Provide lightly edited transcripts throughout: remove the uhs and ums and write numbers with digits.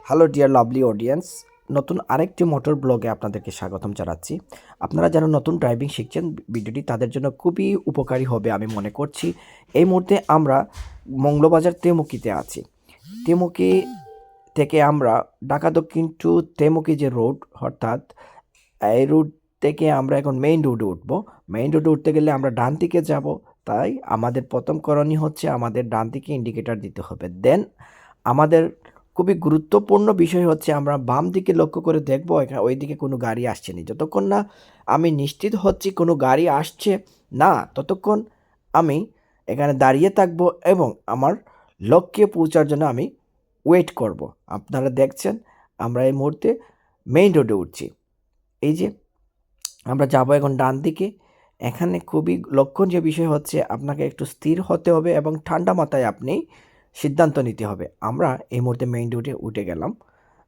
Hello dear lovely audience, নতুন আরেকটি motor ব্লগে আপনাদেরকে স্বাগতম জানাচ্ছি। আপনারা যারা নতুন ড্রাইভিং শিখছেন, ভিডিওটি তাদের জন্য খুবই উপকারী হবে আমি মনে করছি। এই মুহূর্তে আমরা মংলোবাজার তেমুকিতে আছি। তেমুকি থেকে আমরা ঢাকা দক্ষিণ টু তেমুকি যে রোড, অর্থাৎ এই রুট থেকে আমরা এখন মেইন রোডে উঠবো। মেইন রোডে উঠতে গেলে আমরা ডান দিকে যাব, তাই আমাদের প্রথম করণীয় হচ্ছে আমাদের ডান দিকে ইন্ডিকেটর দিতে হবে। দেন আমাদের খুবই গুরুত্বপূর্ণ বিষয় হচ্ছে আমরা বাম দিকে লক্ষ্য করে দেখবো এখানে ওই দিকে কোনো গাড়ি আসছে নি। যতক্ষণ না আমি নিশ্চিত হচ্ছি কোনো গাড়ি আসছে না, ততক্ষণ আমি এখানে দাঁড়িয়ে থাকবো এবং আমার লক্ষ্যে পৌঁছার জন্য আমি ওয়েট করব। আপনারা দেখছেন আমরা এই মুহূর্তে মেইন রোডে উঠছি। এই যে আমরা যাব এখন ডান দিকে। এখানে খুবই লক্ষণীয় বিষয় হচ্ছে আপনাকে একটু স্থির হতে হবে এবং ঠান্ডা মাথায় আপনি সিদ্ধান্ত নিতে হবে। আমরা এই মুহূর্তে মেইন রোডে উঠে গেলাম,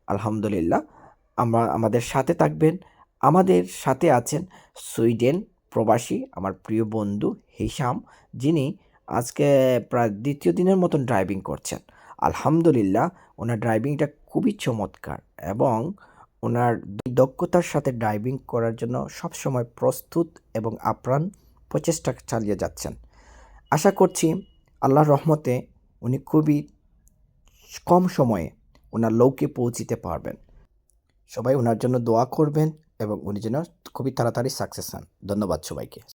আলহামদুলিল্লাহ। আমরা আমাদের সাথে থাকবেন। আমাদের সাথে আছেন সুইডেন প্রবাসী আমার প্রিয় বন্ধু হিসাম, যিনি আজকে প্রায় দ্বিতীয় দিনের মতন ড্রাইভিং করছেন। আলহামদুলিল্লাহ, ওনার ড্রাইভিংটা খুবই চমৎকার এবং ওনার দক্ষতার সাথে ড্রাইভিং করার জন্য সবসময় প্রস্তুত এবং আপ্রাণ প্রচেষ্টা চালিয়ে যাচ্ছেন। আশা করছি আল্লাহর রহমতে উনি খুবই কম সময়ে ওনার লক্ষ্যে পৌঁছিতে পারবেন। সবাই ওনার জন্য দোয়া করবেন এবং উনি যেন খুবই তাড়াতাড়ি সাকসেস হন। ধন্যবাদ সবাইকে।